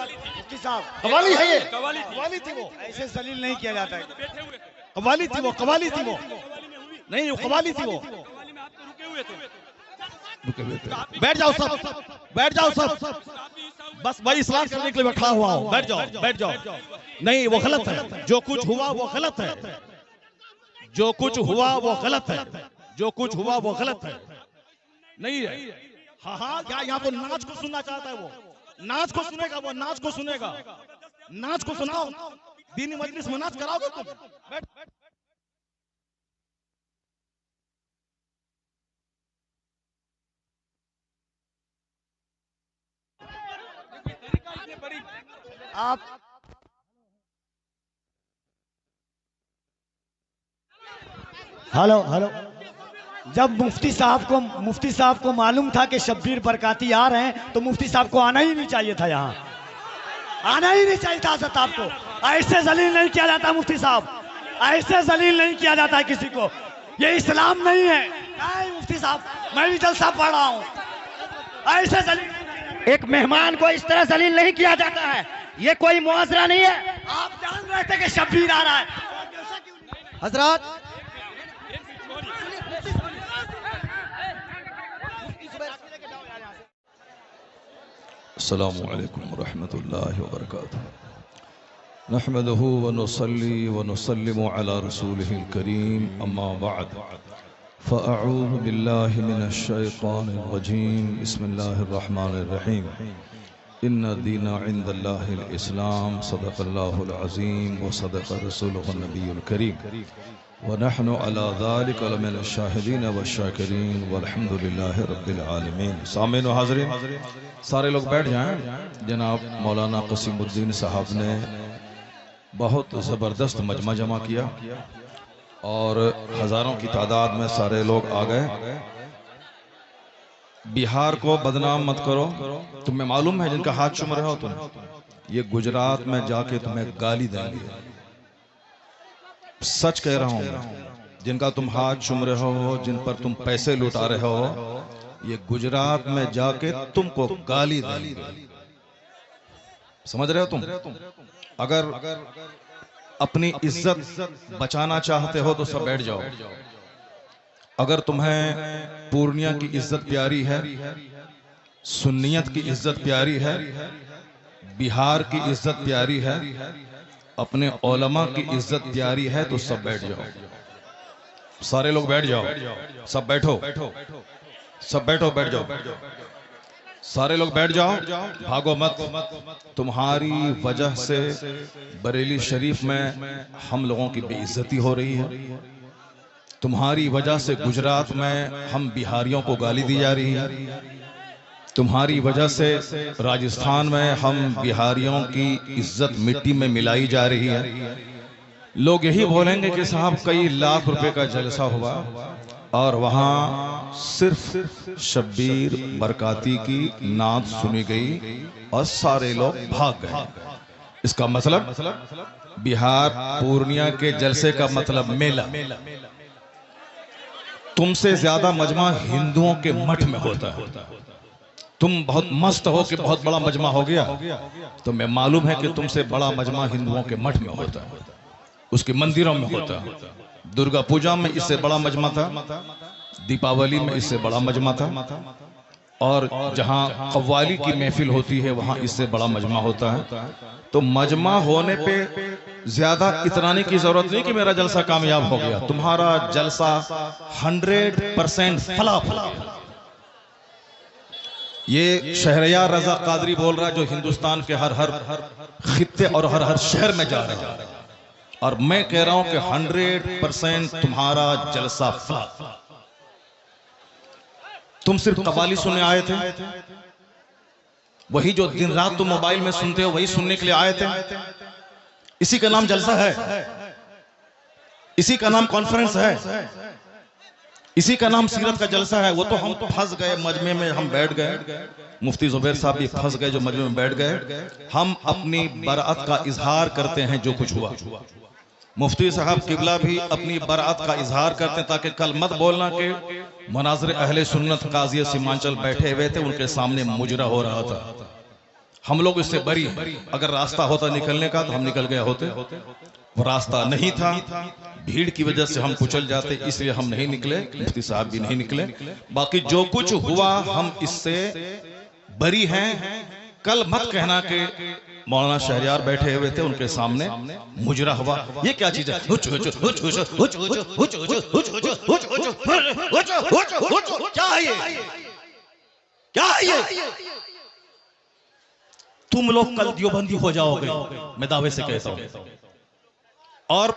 मुफ्ती साहब कवाली है ये, कवाली थी वो, ऐसे जलील नहीं किया जाता है। कवाली थी वो, कवाली थी वो, नहीं वो कवाली थी वो। कवाली में आप तो रुके हुए थे। बैठ जाओ सब, बैठ जाओ सब, बस भाई इस्लाम करने के लिए बैठा हुआ हूँ, बैठ जाओ, बैठ जाओ। नहीं वो गलत है, जो कुछ हुआ वो गलत है, जो कुछ हुआ वो गलत है, जो कुछ हुआ वो गलत है, नहीं है। हाँ हाँ, क्या यहाँ तो नाच को सुनना चाहता है वो, नाच को सुनेगा वो, नाच को सुनेगा, नाच को सुनाओ, दीनी मजलिस में नाच कराओगे तुम, बैठ। आप हेलो हेलो, जब मुफ्ती साहब को मालूम था कि शब्बीर बरकाती आ रहे हैं तो मुफ्ती साहब को आना ही नहीं चाहिए था, यहाँ आना ही नहीं चाहिए था। हज़रत आपको ऐसे जलील नहीं किया जाता मुफ्ती साहब, ऐसे जलील नहीं किया जाता है किसी को, ये इस्लाम नहीं है। नहीं मुफ्ती साहब, मैं भी जलसा पढ़ रहा हूँ, ऐसे जलील एक मेहमान को इस तरह जलील नहीं किया जाता है, ये कोई मुआवजा नहीं है। आप जान रहे थे कि शब्बीर आ रहा है। हजरत अस्सलामु अलैकुम वरहमतुल्लाहि वबरकातुहू। नहमदुहु व नुसल्ली व नुसल्लिमु अला रसूलिहिल करीम, अम्मा बअद, फ़अऊज़ु बिल्लाहि मिनश शैतानिर रजीम, बिस्मिल्लाहिर रहमानिर रहीम। इन्ना दीना इंदल्लाहिल इस्लाम, सदक़ल्लाहुल अज़ीम व सदक़ रसूलुहुन नबियुल करीम व नहनु अला ज़ालिका लमिनश शाहिदीन व शाकिरीन वल्हम्दुलिल्लाहि रब्बिल आलमीन। सामीन व हाज़रीन, सारे लोग बैठ जाएं। जनाब मौलाना क़सीमुद्दीन साहब ने बहुत ज़बरदस्त मजमा जमा किया और हज़ारों की तादाद में सारे लोग आ गए। बिहार को बदनाम मत करो, तुम्हें मालूम है जिनका हाथ चूम रहे हो तुम, ये गुजरात में जाके तुम्हें गाली देंगे। सच कह रहा हूं मैं, जिनका तुम हाथ चूम रहे हो, जिन पर तुम पैसे लुटा रहे हो, ये गुजरात में जाके तुमको गाली देंगे। समझ रहे हो तुम? अगर अपनी इज्जत बचाना चाहते हो तो सब बैठ जाओ। अगर तुम्हें पूर्णिया की इज्जत प्यारी है, सुन्नियत की इज्जत प्यारी है, बिहार की इज्जत प्यारी है, अपने उलमा की इज्जत प्यारी है, तो सब बैठ जाओ। सारे लोग बैठ जाओ, सब बैठो, सब बैठो, बैठ जाओ, सारे लोग बैठ जाओ, भागो मत। तुम्हारी वजह से बरेली शरीफ में हम लोगों की बेइज्जती हो रही है, तुम्हारी वजह से गुजरात में हम बिहारियों को गाली दी जा रही है, तुम्हारी वजह से राजस्थान में हम बिहारियों की इज्जत मिट्टी में मिलाई जा रही है। लोग यही बोलेंगे कि साहब कई लाख रुपए का जलसा हुआ और वहां सिर्फ शब्बीर बरकाती की नात सुनी गई और सारे लोग भाग गए। इसका मतलब बिहार पूर्णिया के जलसे का मतलब मेला। तुमसे ज्यादा मजमा हिंदुओं के मठ में होता है। तुम बहुत मस्त हो कि बहुत बड़ा मजमा हो गया, तो मैं मालूम है कि तुमसे बड़ा मजमा हिंदुओं के मठ में होता है, उसके मंदिरों में होता है। दुर्गा पूजा में इससे बड़ा मजमा था, दीपावली में इससे बड़ा मजमा था, और जहां कव्वाली की महफिल होती है वहां इससे बड़ा मजमा होता है। तो मजमा होने पे ज्यादा इतराने की जरूरत नहीं कि मेरा जलसा कामयाब हो गया। तुम्हारा जलसा 100% फलाफल। ये शहरयार रजा कादरी बोल रहा है, जो हिंदुस्तान के हर हर खित्ते और हर हर शहर में जा रहे हैं, और मैं कह रहा हूं कि 100% तुम्हारा जलसा फलाफल। तुम सिर्फ कव्वाली सुनने आए थे, वही जो दिन रात तुम मोबाइल में सुनते हो वही सुनने के लिए आए थे। इसी का नाम जलसा है, इसी का नाम कॉन्फ्रेंस है, इसी का नाम सीरत का जलसा है। वो तो हम फंस गए मजमे में, हम बैठ गए। मुफ्ती जुबैर साहब भी फंस गए जो मजमे में बैठ गए। हम अपनी बरात का इजहार करते हैं जो कुछ हुआ। मुफ्ती साहब किबला भी अपनी बरात का इजहार करते हैं, ताकि कल मत बोलना कि मनाज़िर अहले सुन्नत काज़ी सीमांचल बैठे हुए थे, उनके सामने मुजरा हो रहा था। हम लोग इससे बरी हैं। अगर रास्ता होता निकलने का तो हम निकल गए होते, वो रास्ता नहीं था, भीड़ की वजह से हम कुचल जाते, इसलिए हम नहीं निकले, मुफ्ती साहब भी नहीं निकले। बाकी जो कुछ हुआ हम इससे बरी हैं। कल मत कहना कि मौलाना शहरियार बैठे हुए थे उनके सामने मुजरा हुआ, ये क्या चीज है? क्या है ये? क्या है ये? तुम लोग कल दियोबंदी हो जाओगे, मैं दावे से कहता हूं। और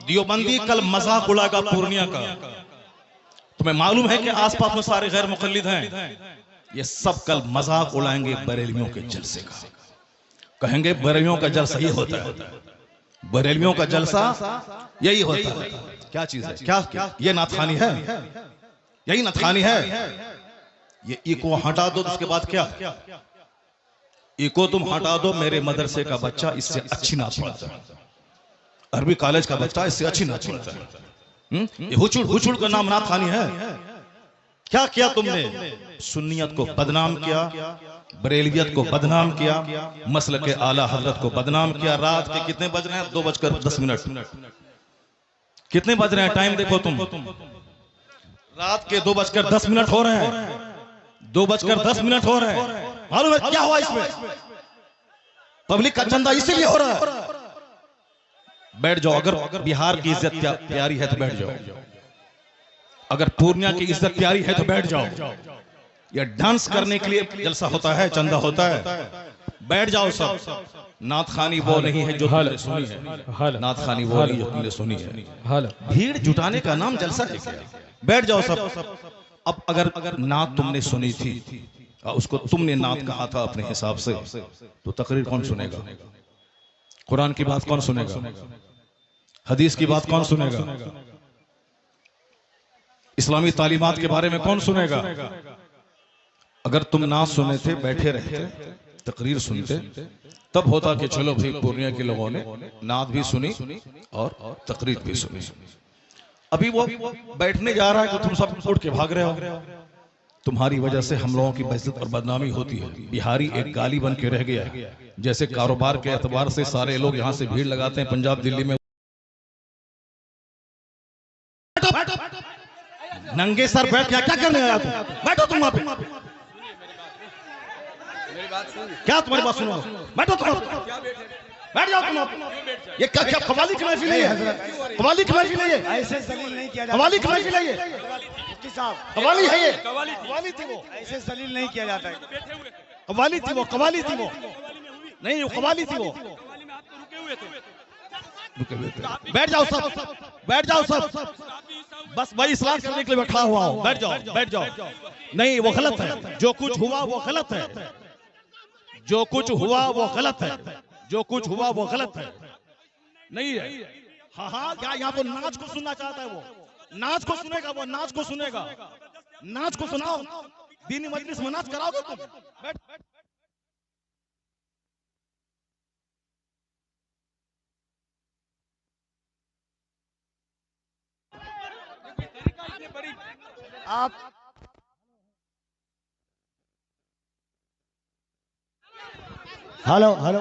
दियोबंदी कल मजाक उड़ाएगा पूर्णिया का। तुम्हें मालूम है कि आसपास में सारे गैर मुकल्लिद हैं, ये सब कल मजाक उड़ाएंगे बरेलियों के जलसे का। कहेंगे बरेलियों का जलसा ये होता है, बरेलियों का जलसा यही होता है। क्या चीज है? क्या ये नाथखानी है? यही नाथखानी है। ये इको हटा दो तो उसके बाद क्या? इको तुम हटा दो, मेरे मदरसे का बच्चा इससे अच्छी नाच पढ़ता है, अरबी कॉलेज का बच्चा इससे अच्छी नाच पढ़ता है। ये हुचुड़ का नाम नाथखानी है। क्या किया तुमने? सुन्नियत को बदनाम किया, बरेलवियत को बदनाम किया, मसलक के आला हजरत को बदनाम किया। रात के कितने बज रहे हैं? 2:10। कितने बज रहे हैं? टाइम देखो तुम, रात के 2:10 हो रहे हैं। 2:10 हो रहे हैं। मालूम है क्या हुआ इसमें? पब्लिक का चंदा इसीलिए हो रहा है। बैठ जाओ, अगर बिहार की इज्जत प्यारी है तो बैठ जाओ, अगर पूर्णिया की इज्जत प्यारी है तो बैठ जाओ। यह डांस करने के लिए जलसा होता है, चंदा होता है, बैठ जाओ सब। नाथखानी वो नहीं है जो तुमने सुनी है, नाथखानी वो नहीं जो तुमने सुनी है। भीड़ जुटाने का नाम जलसा है क्या? बैठ जाओ सब। अब अगर नात तुमने सुनी थी, उसको तुमने नात कहा था अपने हिसाब से, तो तकरीर कौन सुनेगा? कुरान की बात कौन सुनेगा? हदीस की बात कौन सुनेगा? इस्लामी तालीमात के बारे में कौन सुनेगा? अगर तुम नात सुने थे, बैठे रहते, तकरीर सुनते, तब होता कि चलो भाई पूर्णिया के लोगों ने नात भी सुनी और तकरीर भी सुनी। अभी वो बैठने जा रहा है कि तुम सब उठ के भाग रहे हो। तुम्हारी वजह से हम लोगों की बेइज्जत और बदनामी होती है। बिहारी एक गाली बन के रह गया है। जैसे कारोबार के एतबार से सारे लोग यहाँ से भीड़ लगाते हैं पंजाब दिल्ली में, नंगे सर बैठ क्या करने आया तुम? बैठो तुम वहां पे। क्या तुम्हारी बात सुनो? बैठो तुम, बैठ जाओ तुम। ये क्या कवाली की महफिल है? कवाली की महफिल है ये? ऐसे जलील नहीं किया जाता। कवाली की महफिल है ये? मुफ्ती साहब, कवाली है ये? कवाली थी वो, ऐसे जलील नहीं किया जाता है। कवाली थी वो, कवाली थी वो, नहीं वो कवाली थी वो। कवाली में आप तो रुके हुए थे। बैठ जाओ सब, बैठ जाओ सब। बस भाई इस्लाह करने के लिए बैठा हुआ हूं, बैठ जाओ, बैठ जाओ। नहीं वो गलत है, जो कुछ हुआ वो गलत है, जो कुछ हुआ वो गलत है, जो कुछ हुआ वो गलत है। नहीं है। हाँ हाँ, क्या यहाँ तो नाच को सुनना चाहता है वो? नाच को सुनेगा वो, नाच को सुनेगा। नाच को सुनाओ, दीनी मजलिस में नाच कराओगे तुम? बैठ। आप हेलो हेलो